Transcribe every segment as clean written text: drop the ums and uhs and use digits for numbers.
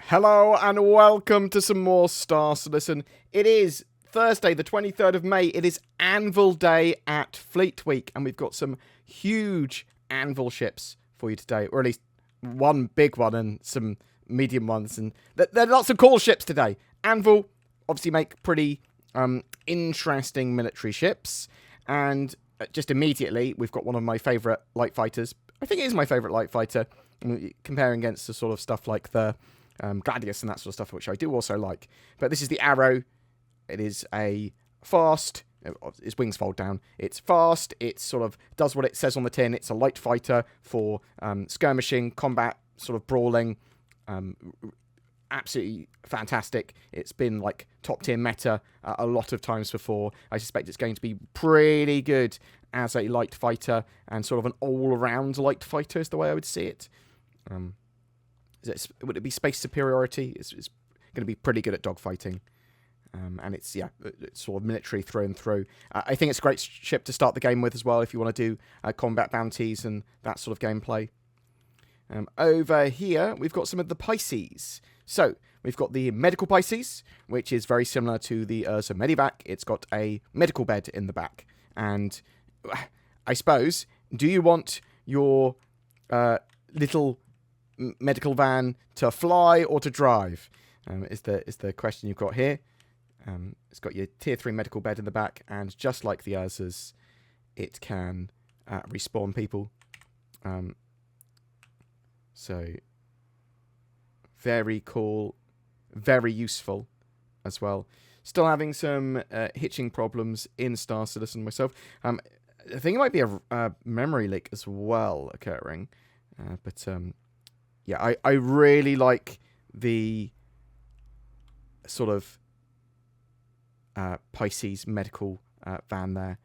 Hello and welcome to some more Star Citizen. It is Thursday, the 23rd of May. It is Anvil Day at Fleet Week, and we've got some huge Anvil ships for you today, or at least one big one and some medium ones. And there are lots of cool ships today. Anvil obviously make pretty interesting military ships, and just immediately we've got one of my favourite light fighters. I think it is my favourite light fighter, comparing against the sort of stuff like the Gladius and that sort of stuff, which I do also like. But this is the Arrow. It is a fast, its wings fold down. It's fast. It sort of does what it says on the tin. It's a light fighter for skirmishing, combat, sort of brawling. Absolutely fantastic. It's been like top tier meta a lot of times before. I suspect it's going to be pretty good as a light fighter and sort of an all-around light fighter is the way I would see it. Would it be space superiority? It's going to be pretty good at dogfighting. And it's sort of military through and through. I think it's a great ship to start the game with as well if you want to do combat bounties and that sort of gameplay. Over here, we've got some of the Pisces. So, we've got the medical Pisces, which is very similar to the Ursa Medivac. It's got a medical bed in the back. And I suppose, do you want your little medical van to fly or to drive? Is the question you've got here. It's got your tier 3 medical bed in the back, and just like the Ursas, it can respawn people. So, very cool, very useful as well. Still having some hitching problems in Star Citizen myself. I think it might be a memory leak as well occurring. Yeah, I really like the sort of Pisces medical van there.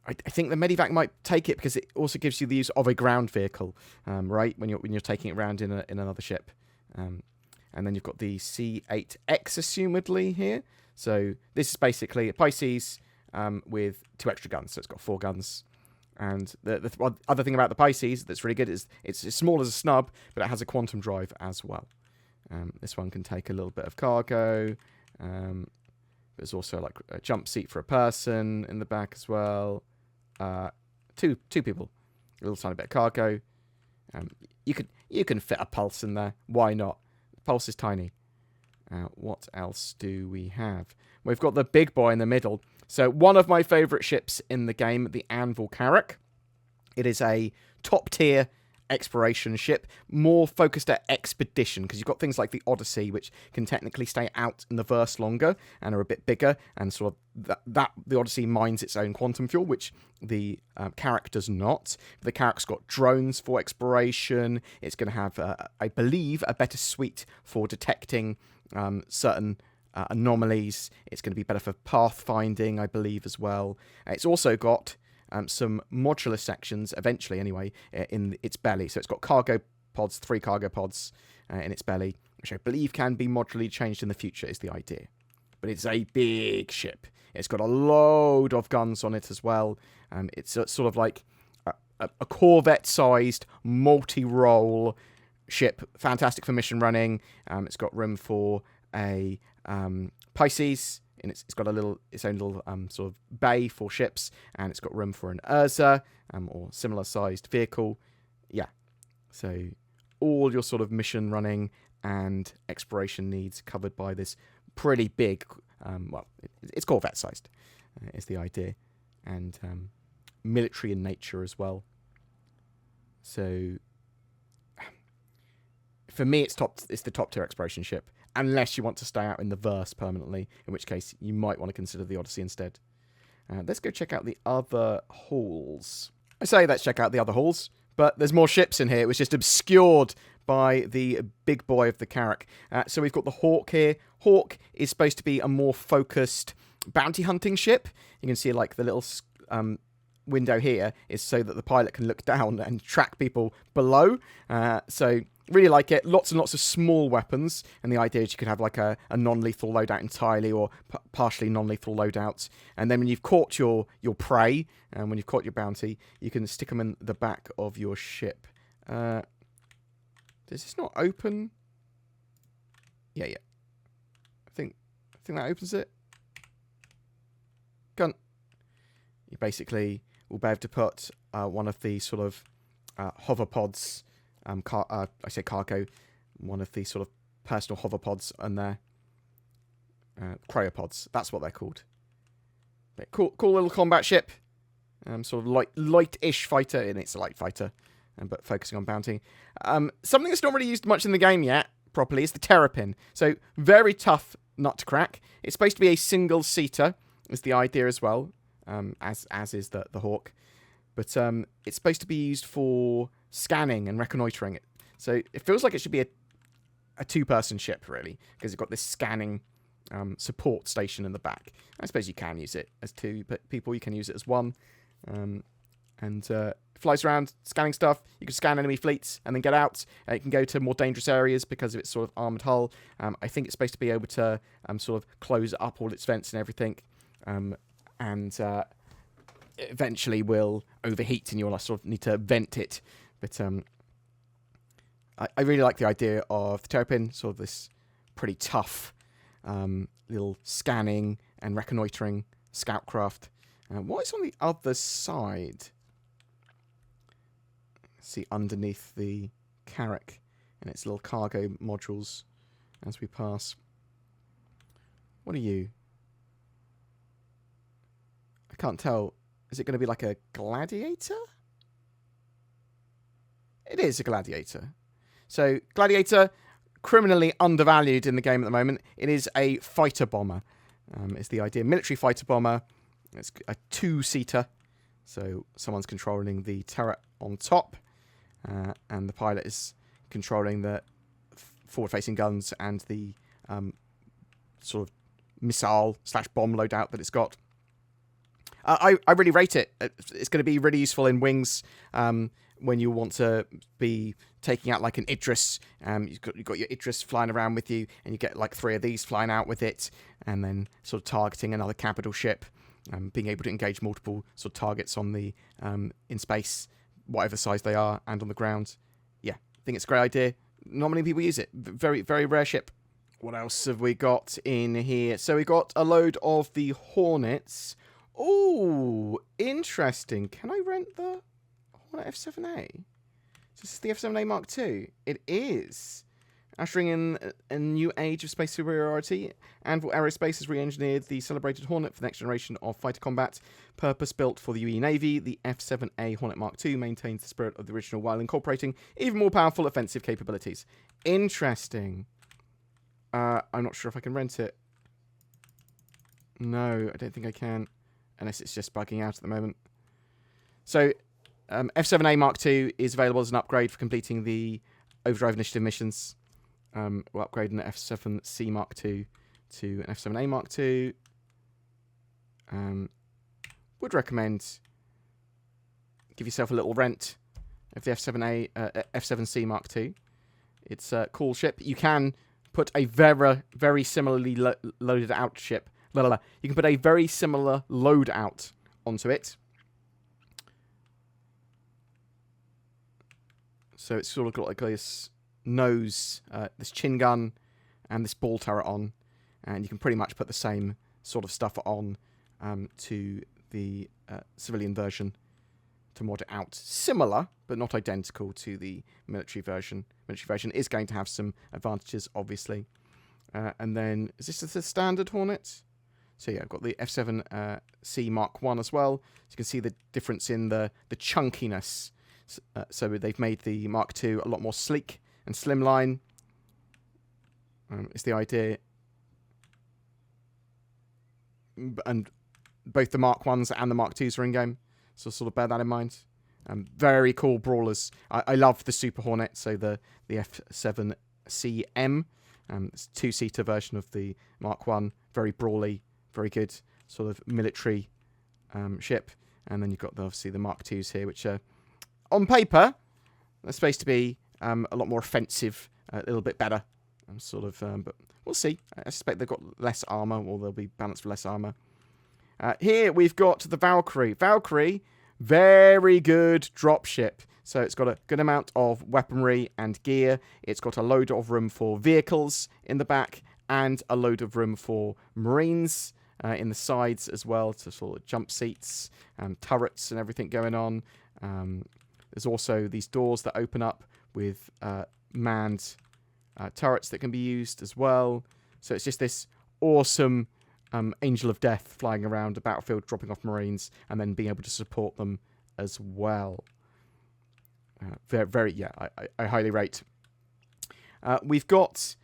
I think the Medivac might take it because it also gives you the use of a ground vehicle, right? When you're taking it around in another ship. And then you've got the C8X assumedly here. So this is basically a Pisces with 2 extra guns. So it's got 4 guns. And the other thing about the Pisces that's really good is it's as small as a snub, but it has a quantum drive as well. This one can take a little bit of cargo. There's also like a jump seat for a person in the back as well. Two people, a little tiny bit of cargo. You can fit a pulse in there. Why not? The pulse is tiny. What else do we have? We've got the big boy in the middle. So one of my favourite ships in the game, the Anvil Carrack. It is a top tier exploration ship, more focused at expedition, because you've got things like the Odyssey, which can technically stay out in the verse longer and are a bit bigger, and sort of the Odyssey mines its own quantum fuel, which the Carrack does not. The Carrack's got drones for exploration. It's going to have, I believe, a better suite for detecting certain anomalies. It's going to be better for pathfinding, I believe, as well. It's also got some modular sections, eventually anyway, in its belly. So it's got cargo pods, 3 cargo pods in its belly, which I believe can be modularly changed in the future, is the idea. But it's a big ship. It's got a load of guns on it as well. It's sort of like a Corvette-sized, multi-role ship. Fantastic for mission running. It's got room for a Pisces, and it's got its own little sort of bay for ships, and it's got room for an Ursa or similar sized vehicle. Yeah, so all your sort of mission running and exploration needs covered by this pretty big. It's Corvette sized, is the idea, and military in nature as well. So for me, it's the top tier exploration ship. Unless you want to stay out in the verse permanently, in which case you might want to consider the Odyssey instead. Let's go check out the other halls. I say let's check out the other halls, but there's more ships in here. It was just obscured by the big boy of the Carrack. So we've got the Hawk here. Hawk is supposed to be a more focused bounty hunting ship. You can see like the little window here is so that the pilot can look down and track people below. So really like it. Lots and lots of small weapons, and the idea is you could have like a non-lethal loadout entirely, or partially non-lethal loadouts. And then when you've caught your prey, and when you've caught your bounty, you can stick them in the back of your ship. Does this not open? Yeah. I think that opens it. Gun. You basically will be able to put one of the sort of hover pods, I say cargo, one of the sort of personal hover pods on there. Cryopods, that's what they're called. But cool little combat ship. Sort of light-ish fighter, and it's a light fighter, but focusing on bounty. Something that's not really used much in the game yet, properly, is the terrapin. So, very tough nut to crack. It's supposed to be a single-seater, is the idea as well, as is the Hawk. But it's supposed to be used for scanning and reconnoitering. So, it feels like it should be a two-person ship, really, because it's got this scanning support station in the back. I suppose you can use it as two, but people, you can use it as one. Flies around scanning stuff. You can scan enemy fleets and then get out. It can go to more dangerous areas because of its sort of armored hull. I think it's supposed to be able to sort of close up all its vents and everything, and eventually will overheat and you'll sort of need to vent it. But I really like the idea of the terrapin, sort of this pretty tough little scanning and reconnoitering scout craft. What is on the other side? See underneath the Carrack and its little cargo modules as we pass. What are you? I can't tell. Is it going to be like a gladiator? It is a gladiator. So, gladiator, criminally undervalued in the game at the moment. It is a fighter bomber. Is the idea. Military fighter bomber. It's a two-seater, so someone's controlling the turret on top, and the pilot is controlling the forward-facing guns and the sort of missile/bomb loadout that it's got. I really rate it. It's going to be really useful in wings when you want to be taking out like an Idris. You've got your Idris flying around with you, and you get like 3 of these flying out with it, and then sort of targeting another capital ship. Being able to engage multiple sort of targets on the in space, whatever size they are, and on the ground. Yeah, I think it's a great idea. Not many people use it. Very, very rare ship. What else have we got in here? So we got a load of the Hornets. Oh, interesting. Can I rent the Hornet F7A? So this is the F7A Mark II. It is. Ushering in a new age of space superiority, Anvil Aerospace has re-engineered the celebrated Hornet for the next generation of fighter combat. Purpose-built for the UE Navy, the F7A Hornet Mark II maintains the spirit of the original while incorporating even more powerful offensive capabilities. Interesting. I'm not sure if I can rent it. No, I don't think I can, unless it's just bugging out at the moment. So, F7A Mark II is available as an upgrade for completing the Overdrive Initiative missions. We're upgrading the F7C Mark II to an F7A Mark II. Would recommend give yourself a little rent of the F7C Mark II. It's a cool ship. You can put a very similarly loaded out ship. You can put a very similar loadout onto it. So it's sort of got like this nose, this chin gun, and this ball turret on, and you can pretty much put the same sort of stuff on to the civilian version to mod it out. Similar, but not identical to the military version. Military version is going to have some advantages, obviously. And then, is this the standard Hornet? So yeah, I've got the F7C Mark I as well. So you can see the difference in the chunkiness. So they've made the Mark II a lot more sleek and slimline. Is the idea. And both the Mark Is and the Mark IIs are in-game. So sort of bear that in mind. Very cool brawlers. I love the Super Hornet, so the F7CM. It's a two-seater version of the Mark I. Very brawly, very good sort of military ship. And then you've got obviously the Mark IIs here, which are, on paper, they're supposed to be a lot more offensive, a little bit better. But we'll see. I suspect they've got less armor, or they'll be balanced for less armor. Here we've got the Valkyrie. Valkyrie, very good dropship. So it's got a good amount of weaponry and gear. It's got a load of room for vehicles in the back and a load of room for Marines in the sides as well, to sort of jump seats, turrets and everything going on. There's also these doors that open up with manned turrets that can be used as well. So it's just this awesome angel of death flying around a battlefield, dropping off Marines, and then being able to support them as well. I highly rate. We've got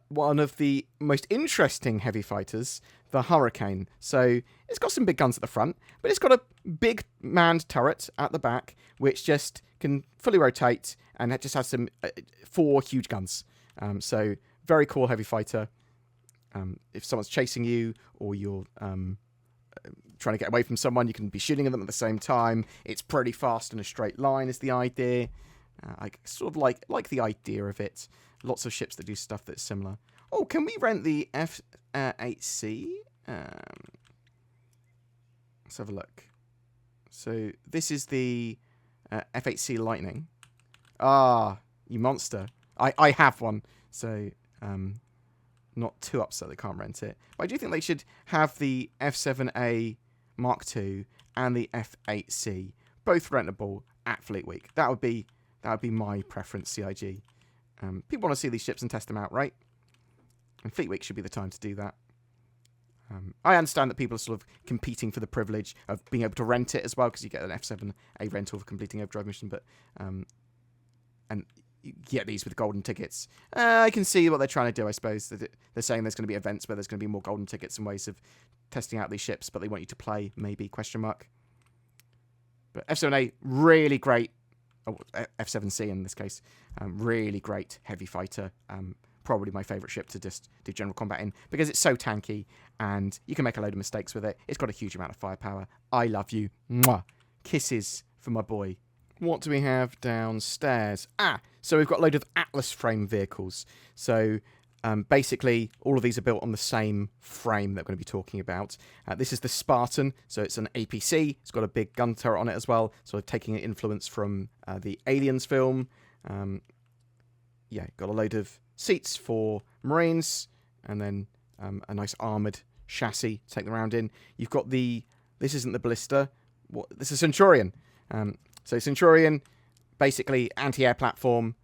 one of the most interesting heavy fighters, the Hurricane. So it's got some big guns at the front, but it's got a big manned turret at the back, which just can fully rotate, and it just has some 4 huge guns. So very cool heavy fighter. If someone's chasing you, or you're trying to get away from someone, you can be shooting at them at the same time. It's pretty fast in a straight line is the idea. I sort of like the idea of it. Lots of ships that do stuff that's similar. Oh, can we rent the F8C? Let's have a look. So this is the F8C Lightning. Ah, you monster. I have one, so not too upset they can't rent it. But I do think they should have the F7A Mark II and the F8C, both rentable at Fleet Week. That would be my preference, CIG. People want to see these ships and test them out, right? And Fleet Week should be the time to do that. I understand that people are sort of competing for the privilege of being able to rent it as well, because you get an F7A rental for completing overdrive mission, but and you get these with golden tickets. I can see what they're trying to do, I suppose. They're saying there's going to be events where there's going to be more golden tickets and ways of testing out these ships, but they want you to play, maybe, question mark. But F7A, really great. Oh, F7C in this case. Really great heavy fighter. Probably my favourite ship to just do general combat in, because it's so tanky and you can make a load of mistakes with it. It's got a huge amount of firepower. I love you. Mwah. Kisses for my boy. What do we have downstairs? So we've got a load of Atlas frame vehicles. So basically, all of these are built on the same frame that we're going to be talking about. This is the Spartan, so it's an APC. It's got a big gun turret on it as well, sort of taking an influence from the Aliens film. Got a load of seats for Marines, and then a nice armoured chassis to take them around in. You've got this isn't the Ballista. This is Centurion. So Centurion, basically anti-air platform.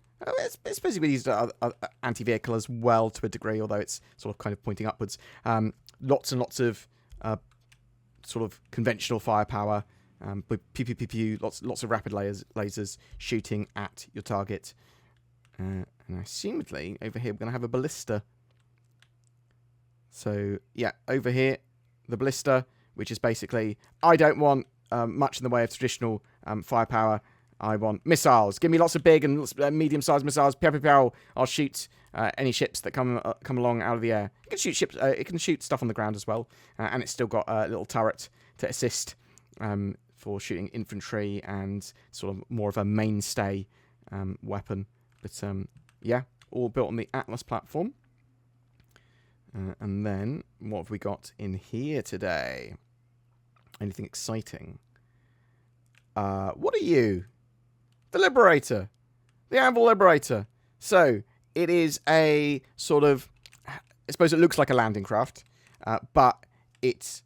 It's basically used as anti-vehicle as well to a degree, although it's sort of kind of pointing upwards. Lots and lots of sort of conventional firepower, with pew, lots of rapid lasers shooting at your target. And assumedly, over here, we're going to have a ballista. So, yeah, over here, the ballista, which is basically, I don't want much in the way of traditional firepower. I want missiles. Give me lots of big and medium-sized missiles. Pew, pew, pew. I'll shoot any ships that come along out of the air. It can shoot ships. It can shoot stuff on the ground as well, and it's still got a little turret to assist for shooting infantry and sort of more of a mainstay weapon. But yeah, all built on the Atlas platform. And then what have we got in here today? Anything exciting? What are you? The Liberator. The Anvil Liberator. So, it is a sort of, I suppose it looks like a landing craft, but it's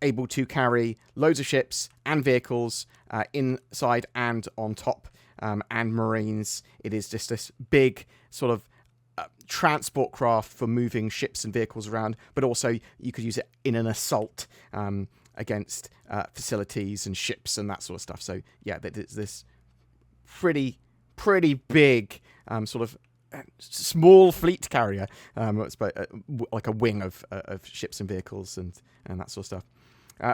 able to carry loads of ships and vehicles inside and on top, and Marines. It is just this big sort of transport craft for moving ships and vehicles around, but also you could use it in an assault against facilities and ships and that sort of stuff. So yeah, there's this pretty big sort of small fleet carrier, like a wing of ships and vehicles and that sort of stuff.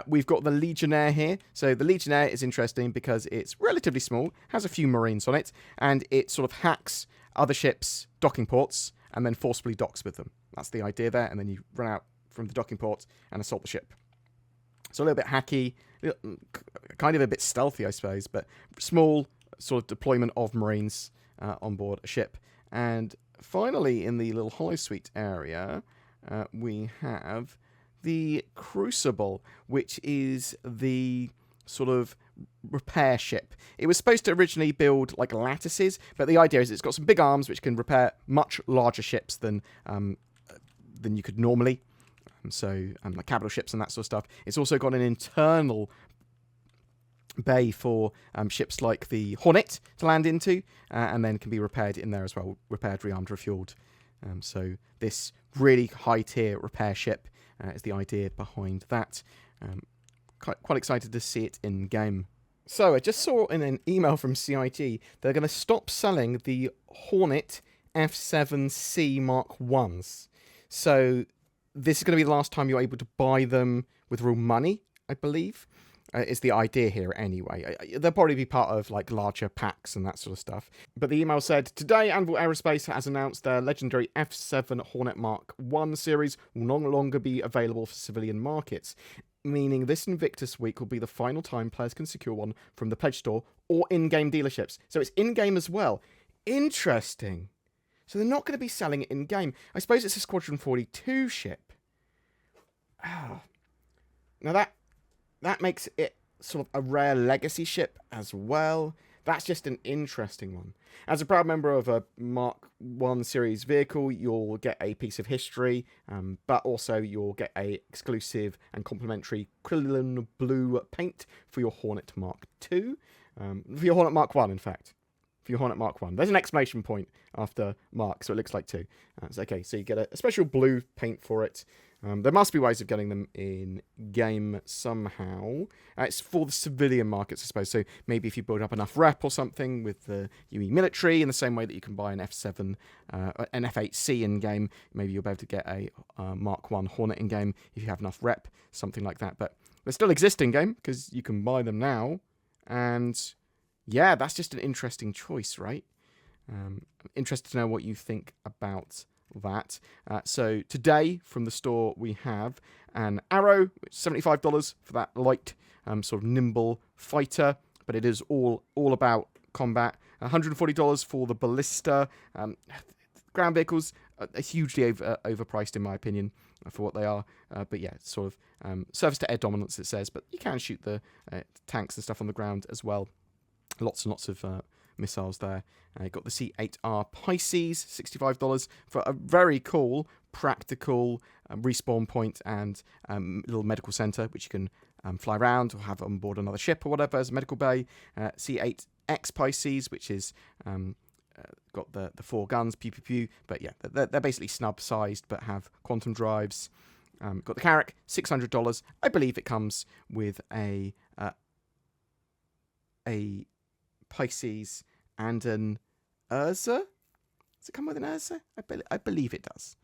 We've got the Legionnaire here. So the Legionnaire is interesting because it's relatively small, has a few Marines on it, and it sort of hacks other ships' docking ports and then forcibly docks with them. That's the idea there, and then you run out from the docking port and assault the ship. So a little bit hacky, kind of a bit stealthy, I suppose, but small sort of deployment of Marines on board a ship. And finally, in the little holosuite area, we have the Crucible, which is the sort of repair ship. It was supposed to originally build like lattices, but the idea is it's got some big arms which can repair much larger ships than you could normally. So like capital ships and that sort of stuff. It's also got an internal bay for ships like the Hornet to land into, and then can be repaired in there as well. Repaired, rearmed, refueled. So this really high-tier repair ship is the idea behind that. Quite excited to see it in game. So I just saw in an email from CIG they're going to stop selling the Hornet F7C Mark 1s. So this is going to be the last time you're able to buy them with real money, I believe. Is the idea here anyway. They'll probably be part of like larger packs and that sort of stuff. But the email said, today Anvil Aerospace has announced their legendary F7 Hornet Mark 1 series will no longer be available for civilian markets, meaning this Invictus week will be the final time players can secure one from the pledge store or in-game dealerships. So it's in-game as well. Interesting. So they're not going to be selling it in-game. I suppose it's a Squadron 42 ship. Now that makes it sort of a rare legacy ship as well. That's just an interesting one. As a proud member of a Mark 1 series vehicle, you'll get a piece of history, but also you'll get a exclusive and complimentary Krillin blue paint for your Hornet Mark 2. For your Hornet Mark 1, in fact. For your Hornet Mark 1. There's an exclamation point after Mark, so it looks like 2. Okay, so you get a special blue paint for it. There must be ways of getting them in game somehow. It's for the civilian markets, I suppose. So maybe if you build up enough rep or something with the UE military, in the same way that you can buy an F7, an F8C in game, maybe you'll be able to get a Mark 1 Hornet in game if you have enough rep, something like that. But they still exist in game because you can buy them now. And yeah, that's just an interesting choice, right? I'm interested to know what you think about that. So today from the store we have an Arrow, $75 for that light sort of nimble fighter, but it is all about combat. $140 for the Ballista. Ground vehicles are hugely overpriced in my opinion for what they are, but yeah, it's sort of surface to air dominance it says, but you can shoot the tanks and stuff on the ground as well. Lots and lots of missiles there. Got the C8R Pisces, $65 for a very cool, practical respawn point and little medical center, which you can fly around or have on board another ship or whatever as a medical bay. C8X Pisces, which is got the 4 guns, pew pew pew. But yeah, they're basically snub-sized but have quantum drives. Got the Carrack, $600. I believe it comes with a Pisces and an Ursa. Does it come with an Ursa? I believe it does.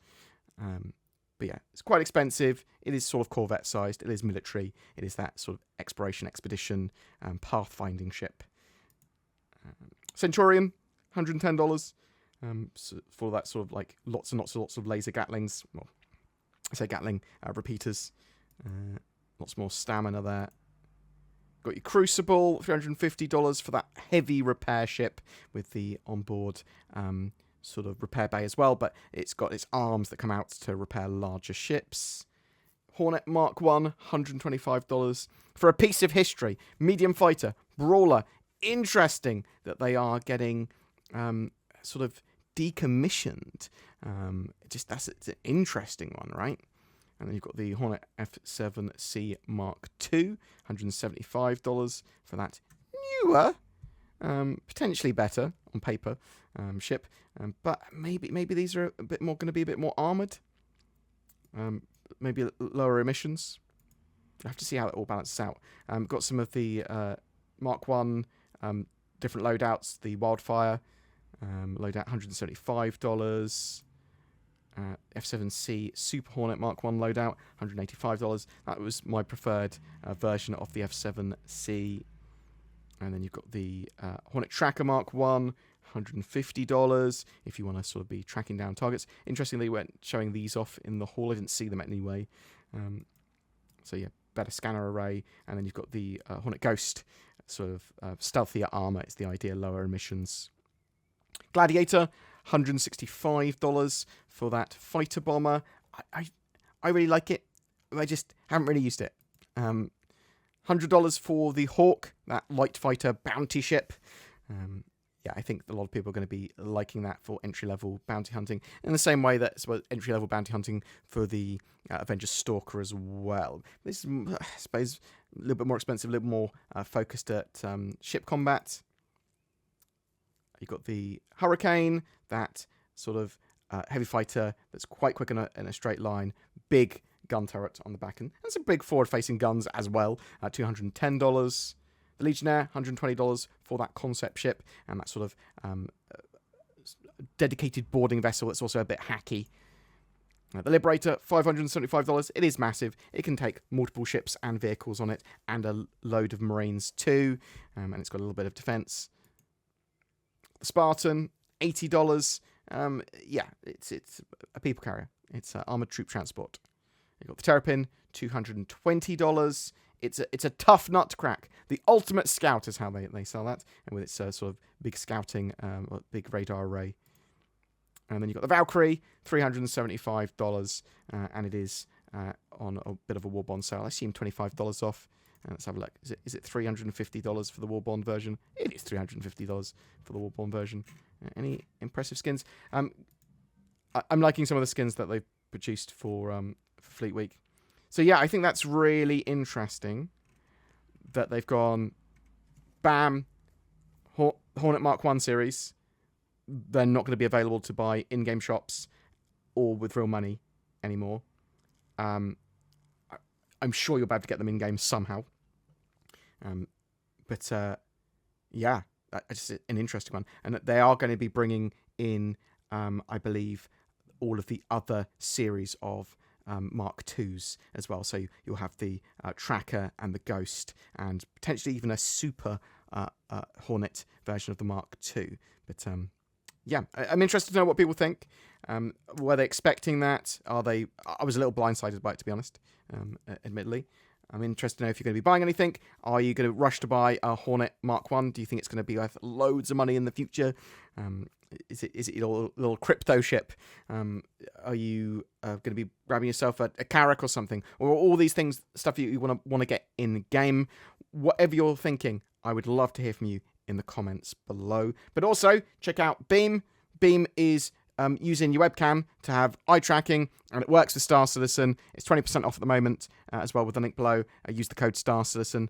But yeah, it's quite expensive. It is sort of Corvette sized. It is military. It is that sort of exploration, expedition, pathfinding ship. Centurion, $110. For that sort of like lots and lots of laser Gatlings. Well, I say Gatling repeaters. Lots more stamina there. Got your Crucible, $350 for that heavy repair ship with the onboard sort of repair bay as well, but it's got its arms that come out to repair larger ships. Hornet Mark 1, $125 for a piece of history. Medium fighter, brawler. Interesting that they are getting sort of decommissioned. It's an interesting one, right? And then you've got the Hornet F7C Mark II, $175 for that newer, potentially better on paper ship. But maybe these are going to be a bit more armoured. Maybe lower emissions. I have to see how it all balances out. Got some of the Mark I different loadouts. The Wildfire loadout, $175. F7C Super Hornet Mark 1 loadout, $185. That was my preferred version of the F7C. And then you've got the Hornet Tracker Mark 1, $150 if you want to sort of be tracking down targets. Interestingly, they weren't showing these off in the hall. I didn't see them anyway. So yeah, better scanner array. And then you've got the Hornet Ghost, sort of stealthier armor. It's the idea, lower emissions. Gladiator, $165 for that fighter bomber. I really like it. I just haven't really used it. $100 $100 for the Hawk, that light fighter bounty ship. Yeah, I think a lot of people are going to be liking that for entry-level bounty hunting, in the same way that entry-level bounty hunting for the Avengers Stalker as well. This is, I suppose, a little bit more expensive, a little more focused at ship combat. You've got the Hurricane, that sort of heavy fighter that's quite quick in a straight line, big gun turret on the back, and some big forward-facing guns as well, $210. The Legionnaire, $120 for that concept ship, and that sort of dedicated boarding vessel that's also a bit hacky. The Liberator, $575. It is massive. It can take multiple ships and vehicles on it, and a load of Marines too, and it's got a little bit of defense. The Spartan, $80. Yeah, it's a people carrier. It's armored troop transport. You've got the Terrapin, $220. It's a tough nut to crack. The ultimate scout is how they sell that, and with its sort of big scouting, big radar array. And then you've got the Valkyrie, $375, and it is on a bit of a war bond sale. I assume $25 off. Let's have a look. Is it $350 for the war bond version? It is $350 for the war bond version. Any impressive skins? I'm liking some of the skins that they've produced for Fleet Week. So yeah, I think that's really interesting that they've gone, bam, Hornet MK1 series. They're not going to be available to buy in-game shops or with real money anymore. I'm sure you'll be able to get them in-game somehow. But yeah, it's just an interesting one. And they are going to be bringing in, I believe, all of the other series of Mark IIs as well. So you'll have the Tracker and the Ghost, and potentially even a super Hornet version of the Mark II. But yeah, I'm interested to know what people think. Were they expecting that? Are they? I was a little blindsided by it, to be honest, admittedly. I'm interested to know if you're going to be buying anything. Are you going to rush to buy a Hornet Mark I? Do you think it's going to be worth loads of money in the future? Is it your little crypto ship? Are you going to be grabbing yourself a Carrack or something? Or all these things, stuff you want to get in game? Whatever you're thinking, I would love to hear from you in the comments below. But also, check out Beam. Beam is using your webcam to have eye tracking, and it works with Star Citizen. It's 20% off at the moment, as well with the link below. Use the code Star Citizen.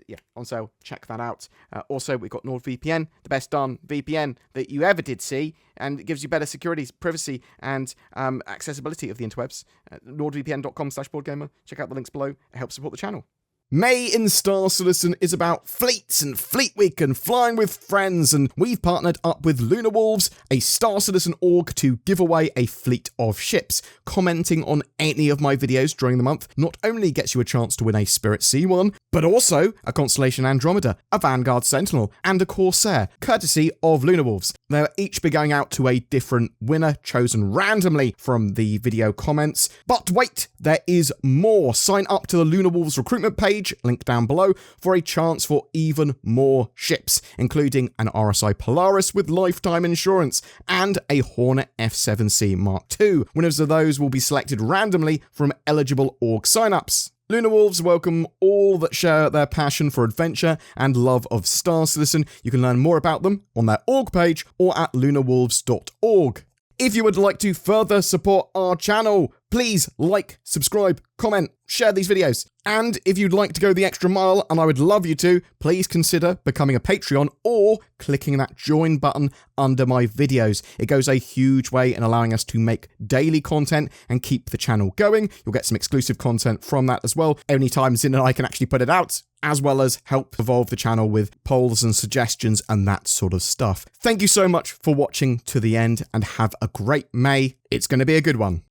Yeah, on sale. Check that out. Also, we've got NordVPN, the best darn VPN that you ever did see, and it gives you better security, privacy, and accessibility of the interwebs. NordVPN.com/BoredGamer. Check out the links below. It helps support the channel. May in Star Citizen is about fleets and Fleet Week and flying with friends, and we've partnered up with Lunar Wolves, a Star Citizen org, to give away a fleet of ships. Commenting on any of my videos during the month not only gets you a chance to win a Spirit C1, but also a Constellation Andromeda, a Vanguard Sentinel, and a Corsair, courtesy of Lunar Wolves. They'll each be going out to a different winner chosen randomly from the video comments. But wait, there is more. Sign up to the Lunar Wolves recruitment page, link down below, for a chance for even more ships, including an RSI Polaris with lifetime insurance and a Hornet F7C Mark II. Winners of those will be selected randomly from eligible org signups. Lunar Wolves welcome all that share their passion for adventure and love of Star Citizen. You can learn more about them on their org page or at lunarwolves.org. If you would like to further support our channel, please like, subscribe, comment, share these videos. And if you'd like to go the extra mile, and I would love you to, please consider becoming a Patreon or clicking that join button under my videos. It goes a huge way in allowing us to make daily content and keep the channel going. You'll get some exclusive content from that as well, anytime Zin and I can actually put it out, as well as help evolve the channel with polls and suggestions and that sort of stuff. Thank you so much for watching to the end, and have a great May. It's going to be a good one.